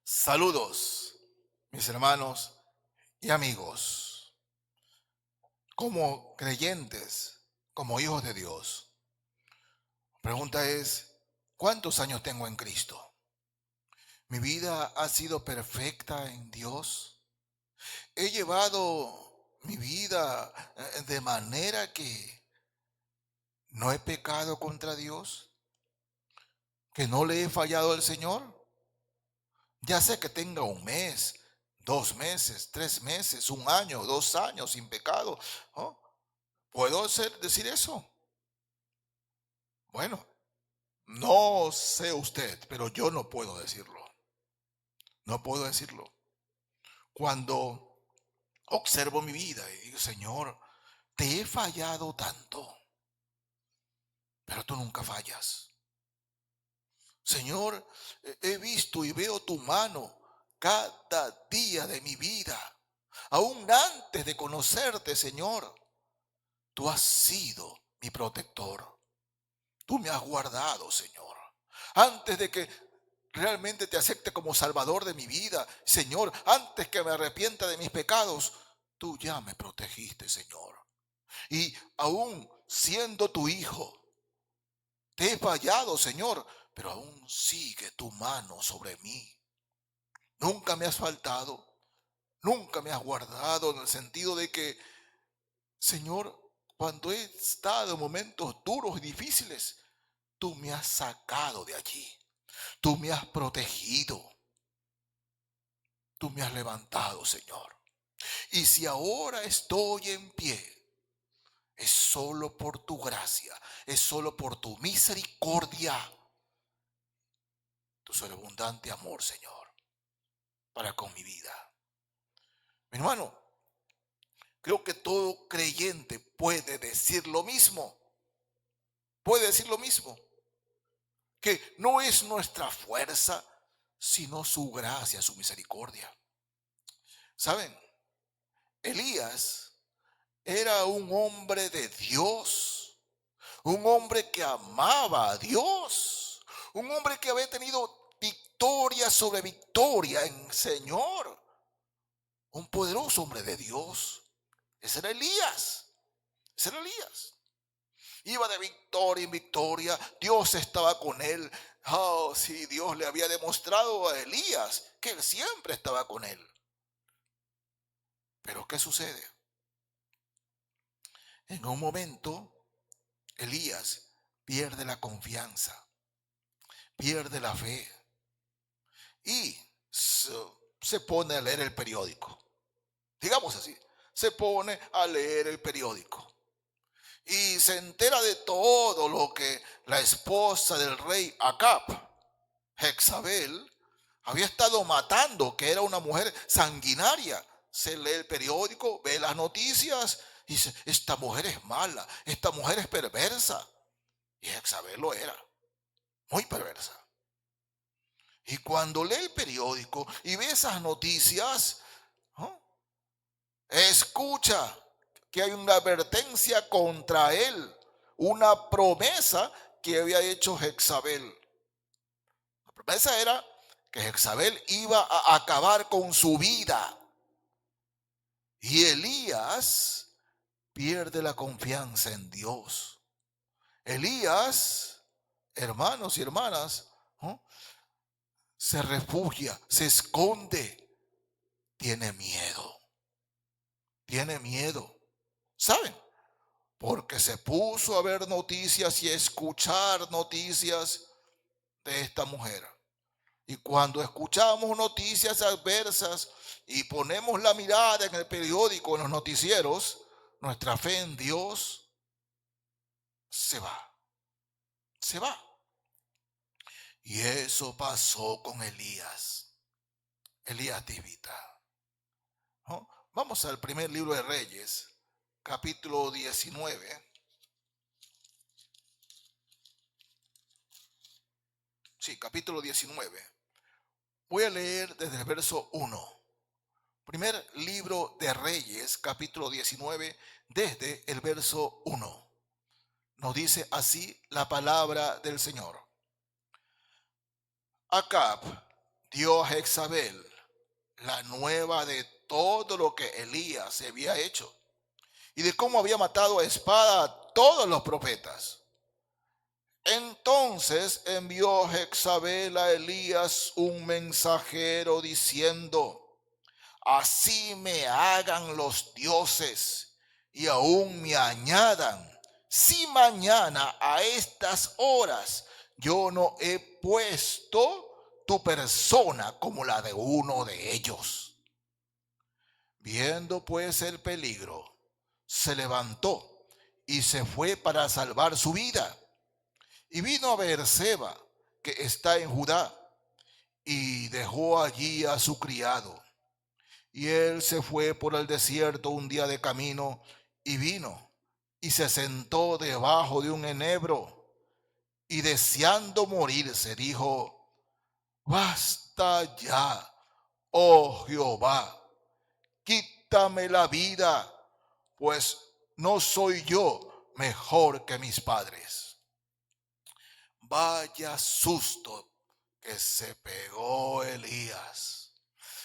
Saludos, mis hermanos y amigos. Como creyentes, como hijos de Dios, la pregunta es, ¿cuántos años tengo en Cristo? ¿Mi vida ha sido perfecta en Dios? ¿He llevado mi vida de manera que no he pecado contra Dios? ¿Que no le he fallado al Señor? Ya sé que tenga un mes, 2 meses, 3 meses, un año, 2 años sin pecado, ¿no? ¿Puedo decir eso? Bueno, no sé usted, pero yo no puedo decirlo. No puedo decirlo. Cuando observo mi vida y digo, Señor, te he fallado tanto, pero tú nunca fallas. Señor, he visto y veo tu mano cada día de mi vida. Aún antes de conocerte, Señor, tú has sido mi protector. Tú me has guardado, Señor. Antes de que realmente te acepte como Salvador de mi vida, Señor, antes que me arrepienta de mis pecados, tú ya me protegiste, Señor. Y aún siendo tu hijo, te he fallado, Señor, pero aún sigue tu mano sobre mí. Nunca me has faltado, nunca me has guardado en el sentido de que, Señor, cuando he estado en momentos duros y difíciles, tú me has sacado de allí. Tú me has protegido. Tú me has levantado, Señor. Y si ahora estoy en pie, es solo por tu gracia, es solo por tu misericordia, tu sobreabundante amor, Señor, para con mi vida. Mi hermano, creo que todo creyente puede decir lo mismo. Puede decir lo mismo. Que no es nuestra fuerza, sino su gracia, su misericordia. ¿Saben? Elías era un hombre de Dios, un hombre que amaba a Dios, un hombre que había tenido victoria sobre victoria en el Señor, un poderoso hombre de Dios. Ese era Elías, ese era Elías. Iba de victoria en victoria, Dios estaba con él. Oh, sí, Dios le había demostrado a Elías que él siempre estaba con él. Pero ¿qué sucede? En un momento, Elías pierde la confianza, pierde la fe y se, se pone a leer el periódico. Digamos así, se pone a leer el periódico y se entera de todo lo que la esposa del rey Acab, Jezabel, había estado matando, que era una mujer sanguinaria. Se lee el periódico, ve las noticias y dice, esta mujer es mala, esta mujer es perversa. Y Jezabel lo era, muy perversa. Y cuando lee el periódico y ve esas noticias, ¿no?, escucha que hay una advertencia contra él, una promesa que había hecho Jezabel. La promesa era que Jezabel iba a acabar con su vida. Y Elías pierde la confianza en Dios. Elías, hermanos y hermanas, ¿no?, se refugia, se esconde, tiene miedo, tiene miedo. ¿Saben? Porque se puso a ver noticias y a escuchar noticias de esta mujer. Y cuando escuchamos noticias adversas y ponemos la mirada en el periódico, en los noticieros, nuestra fe en Dios se va, se va. Y eso pasó con Elías, Elías Tibita, ¿no? Vamos al primer libro de Reyes, capítulo 19. Sí, capítulo 19. Voy a leer desde el verso 1. Primer libro de Reyes, capítulo 19, desde el verso 1. Nos dice así la palabra del Señor. Acab dio a Jezabel la nueva de todo lo que Elías se había hecho y de cómo había matado a espada a todos los profetas. Entonces envió Jezabel a Elías un mensajero diciendo: así me hagan los dioses y aún me añadan, si mañana a estas horas yo no he puesto tu persona como la de uno de ellos. Viendo pues el peligro, se levantó y se fue para salvar su vida. Y vino a Beerseba, que está en Judá, y dejó allí a su criado. Y él se fue por el desierto un día de camino, y vino, y se sentó debajo de un enebro, y deseando morirse, dijo: basta ya, oh Jehová, quítame la vida, pues no soy yo mejor que mis padres. Vaya susto que se pegó Elías.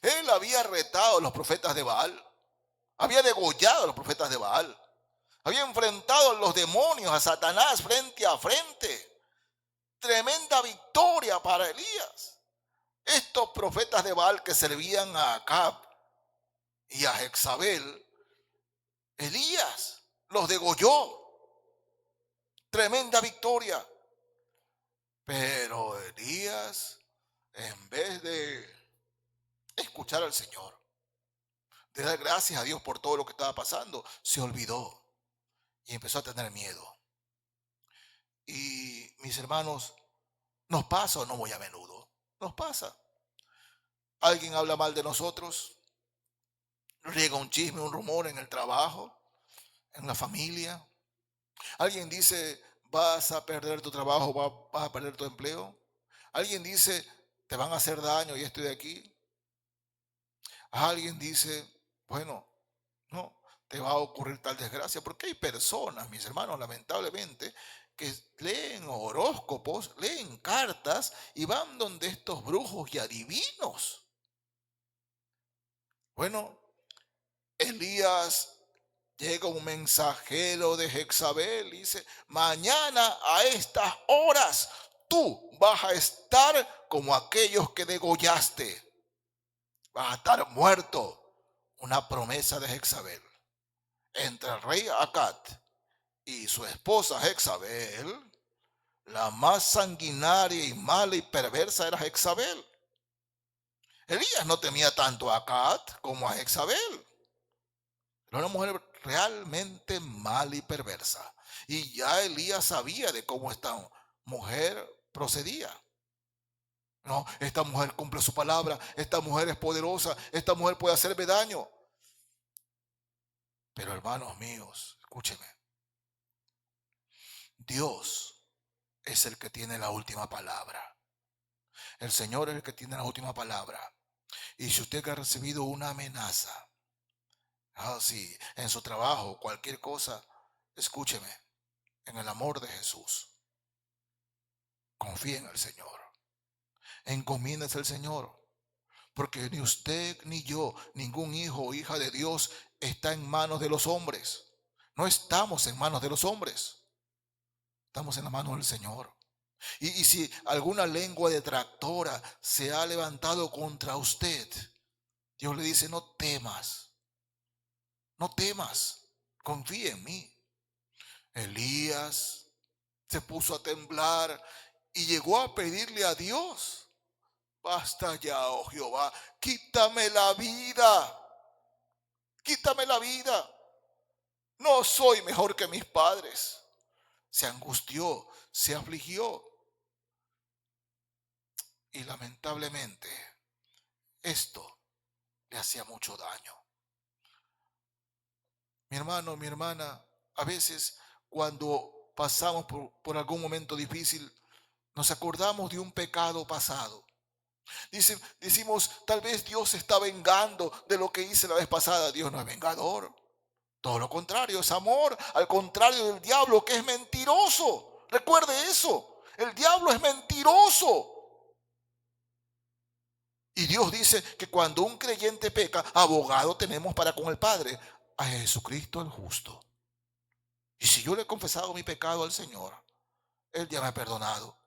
Él había retado a los profetas de Baal, había degollado a los profetas de Baal, había enfrentado a los demonios, a Satanás frente a frente. Tremenda victoria para Elías. Estos profetas de Baal que servían a Acab y a Jezabel, Elías los degolló. Tremenda victoria. Pero Elías, en vez de escuchar al Señor, de dar gracias a Dios por todo lo que estaba pasando, se olvidó y empezó a tener miedo. Y mis hermanos, nos pasa o no muy a menudo, nos pasa. Alguien habla mal de nosotros, riega un chisme, un rumor en el trabajo, en la familia. Alguien dice: vas a perder tu trabajo, vas a perder tu empleo. Alguien dice: te van a hacer daño y estoy aquí. Alguien dice: bueno, no, te va a ocurrir tal desgracia, porque hay personas, mis hermanos, lamentablemente, que leen horóscopos, leen cartas y van donde estos brujos y adivinos. Bueno, Elías, llega un mensajero de Jezabel y dice: mañana a estas horas tú vas a estar como aquellos que degollaste. Vas a estar muerto. Una promesa de Jezabel. Entre el rey Acab y su esposa Jezabel, la más sanguinaria y mala y perversa era Jezabel. Elías no temía tanto a Acab como a Jezabel. Era una mujer realmente mala y perversa. Y ya Elías sabía de cómo esta mujer procedía. No, esta mujer cumple su palabra, esta mujer es poderosa, esta mujer puede hacerme daño. Pero hermanos míos, escúcheme. Dios es el que tiene la última palabra. El Señor es el que tiene la última palabra. Y si usted ha recibido una amenaza, sí, en su trabajo, cualquier cosa, escúcheme, en el amor de Jesús, confíe en el Señor, encomiéndese al Señor, porque ni usted ni yo, ningún hijo o hija de Dios está en manos de los hombres. No estamos en manos de los hombres, estamos en las manos del Señor. Y si alguna lengua detractora se ha levantado contra usted, Dios le dice: no temas, no temas, confía en mí. Elías se puso a temblar y llegó a pedirle a Dios: basta ya, oh Jehová, quítame la vida, quítame la vida. No soy mejor que mis padres. Se angustió, se afligió. Y lamentablemente esto le hacía mucho daño. Mi hermano, mi hermana, a veces cuando pasamos por algún momento difícil, nos acordamos de un pecado pasado. Decimos: tal vez Dios se está vengando de lo que hice la vez pasada. Dios no es vengador. Todo lo contrario, es amor. Al contrario del diablo, que es mentiroso. Recuerde eso. El diablo es mentiroso. Y Dios dice que cuando un creyente peca, abogado tenemos para con el Padre, a Jesucristo el justo. Y si yo le he confesado mi pecado al Señor, Él ya me ha perdonado,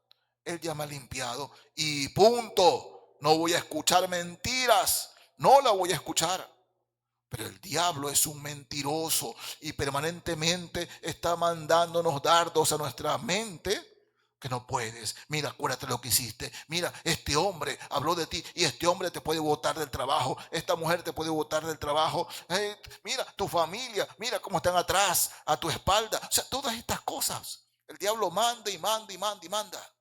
Él ya me ha limpiado y punto. No voy a escuchar mentiras, no la voy a escuchar. Pero el diablo es un mentiroso y permanentemente está mandándonos dardos a nuestra mente que no puedes. Mira, acuérdate lo que hiciste. Mira, este hombre habló de ti y este hombre te puede botar del trabajo. Esta mujer te puede botar del trabajo. Mira, tu familia, mira cómo están atrás, a tu espalda. O sea, todas estas cosas. El diablo manda y manda y manda y manda.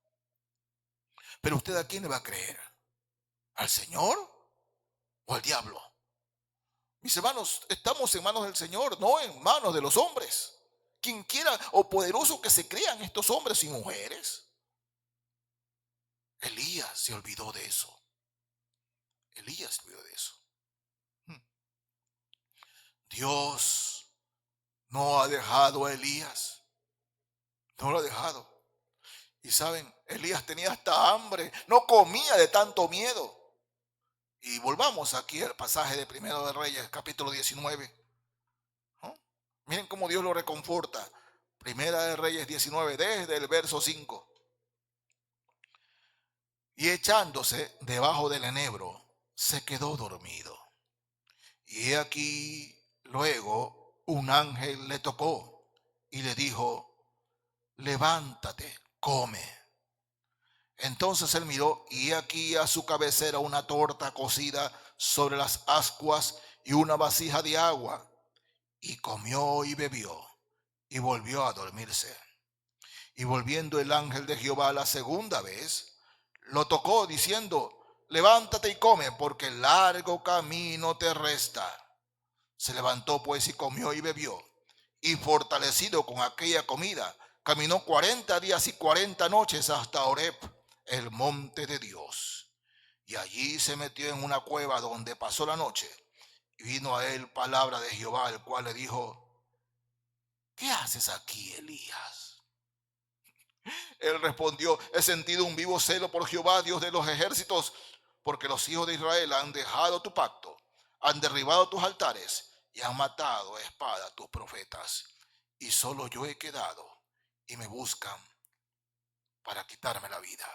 Pero usted, ¿a quién le va a creer? ¿Al Señor o al diablo? Mis hermanos, estamos en manos del Señor, no en manos de los hombres. Quien quiera o poderoso que se crean estos hombres y mujeres. Elías se olvidó de eso. Elías se olvidó de eso. Dios no ha dejado a Elías. No lo ha dejado. Y saben, Elías tenía hasta hambre. No comía de tanto miedo. Y volvamos aquí al pasaje de Primero de Reyes, capítulo 19. ¿No? Miren cómo Dios lo reconforta. Primera de Reyes 19, desde el verso 5. Y echándose debajo del enebro, se quedó dormido. Y he aquí, luego, un ángel le tocó y le dijo, levántate, come. Entonces él miró y he aquí a su cabecera una torta cocida sobre las ascuas y una vasija de agua. Y comió y bebió y volvió a dormirse. Y volviendo el ángel de Jehová la segunda vez, lo tocó diciendo, levántate y come, porque largo camino te resta. Se levantó pues y comió y bebió, y fortalecido con aquella comida, caminó 40 días y 40 noches hasta Horeb, el monte de Dios. Y allí se metió en una cueva donde pasó la noche. Y vino a él palabra de Jehová, el cual le dijo, ¿qué haces aquí, Elías? Él respondió, he sentido un vivo celo por Jehová, Dios de los ejércitos, porque los hijos de Israel han dejado tu pacto, han derribado tus altares y han matado a espada a tus profetas. Y solo yo he quedado y me buscan para quitarme la vida.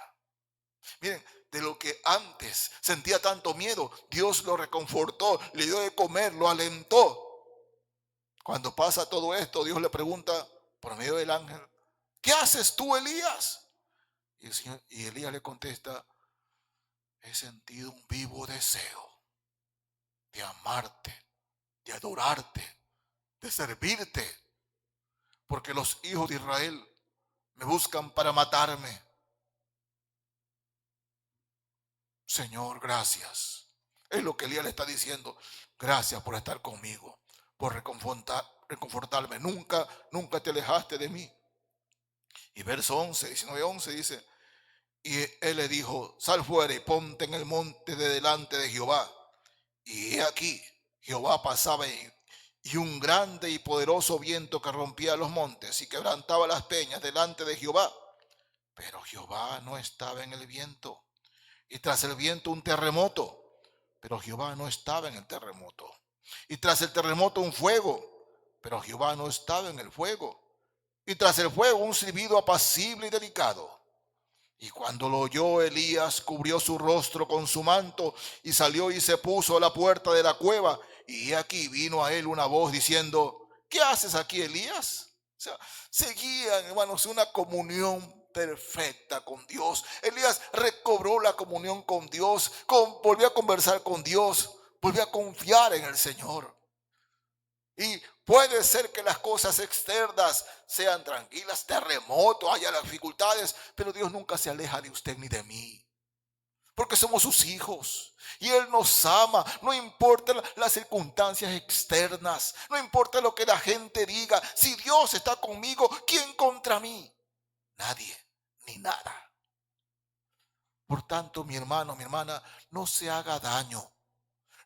Miren, de lo que antes sentía tanto miedo, Dios lo reconfortó, le dio de comer, lo alentó. Cuando pasa todo esto, Dios le pregunta por medio del ángel, ¿qué haces tú, Elías? Y Elías le contesta, he sentido un vivo deseo de amarte, de adorarte, de servirte, porque los hijos de Israel me buscan para matarme. Señor, gracias. Es lo que Elías le está diciendo. Gracias por estar conmigo, por reconfortarme. Nunca te alejaste de mí. Y verso 11, 19, 11 dice, y él le dijo, sal fuera y ponte en el monte de delante de Jehová. Y he aquí, Jehová pasaba y un grande y poderoso viento que rompía los montes y quebrantaba las peñas delante de Jehová. Pero Jehová no estaba en el viento. Y tras el viento un terremoto. Pero Jehová no estaba en el terremoto. Y tras el terremoto un fuego. Pero Jehová no estaba en el fuego. Y tras el fuego un silbido apacible y delicado. Y cuando lo oyó Elías, cubrió su rostro con su manto y salió y se puso a la puerta de la cueva. Y aquí vino a él una voz diciendo, ¿qué haces aquí, Elías? O sea, seguían, hermanos, una comunión perfecta con Dios. Elías recobró la comunión con Dios, volvió a conversar con Dios, volvió a confiar en el Señor. Y puede ser que las cosas externas sean tranquilas, terremotos, haya las dificultades, pero Dios nunca se aleja de usted ni de mí. Porque somos sus hijos y Él nos ama. No importa las circunstancias externas, no importa lo que la gente diga. Si Dios está conmigo, ¿quién contra mí? Nadie, ni nada. Por tanto, mi hermano, mi hermana, no se haga daño.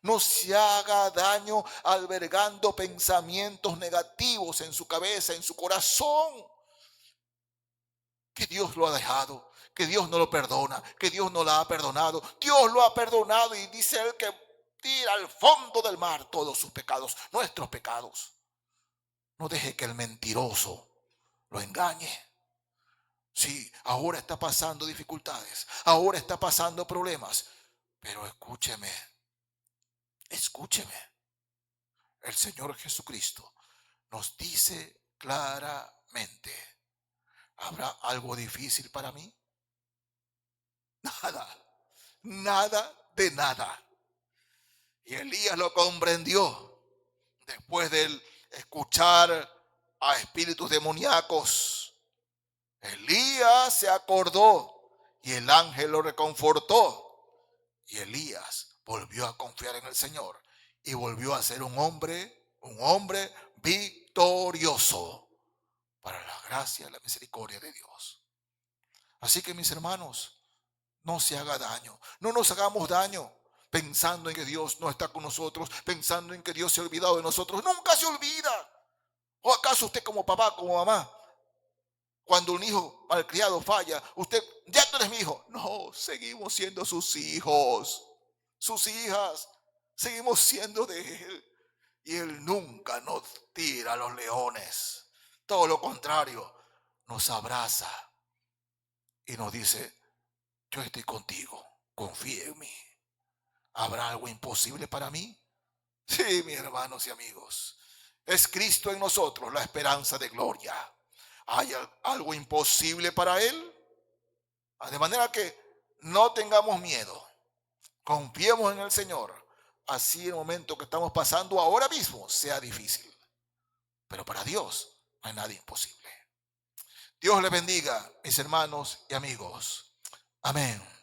No se haga daño albergando pensamientos negativos en su cabeza, en su corazón. Que Dios lo ha dejado, que Dios no lo perdona, que Dios no la ha perdonado. Dios lo ha perdonado y dice él que tira al fondo del mar todos sus pecados, nuestros pecados. No deje que el mentiroso lo engañe. Sí, ahora está pasando dificultades, ahora está pasando problemas, pero escúcheme, escúcheme. El Señor Jesucristo nos dice claramente, ¿habrá algo difícil para mí? Nada, nada de nada. Y Elías lo comprendió después de escuchar a espíritus demoníacos. Elías se acordó y el ángel lo reconfortó. Y Elías volvió a confiar en el Señor y volvió a ser un hombre victorioso para la gracia y la misericordia de Dios. Así que mis hermanos, no se haga daño, no nos hagamos daño pensando en que Dios no está con nosotros, pensando en que Dios se ha olvidado de nosotros. Nunca se olvida. ¿O acaso usted como papá, como mamá, cuando un hijo malcriado falla, usted, ya tú eres mi hijo? No, seguimos siendo sus hijos, sus hijas, seguimos siendo de Él. Y Él nunca nos tira a los leones. Todo lo contrario, nos abraza y nos dice, yo estoy contigo, confía en mí. ¿Habrá algo imposible para mí? Sí, mis hermanos y amigos. Es Cristo en nosotros la esperanza de gloria. ¿Hay algo imposible para Él? De manera que no tengamos miedo. Confiemos en el Señor. Así el momento que estamos pasando ahora mismo sea difícil. Pero para Dios no hay nada imposible. Dios les bendiga, mis hermanos y amigos. Amén.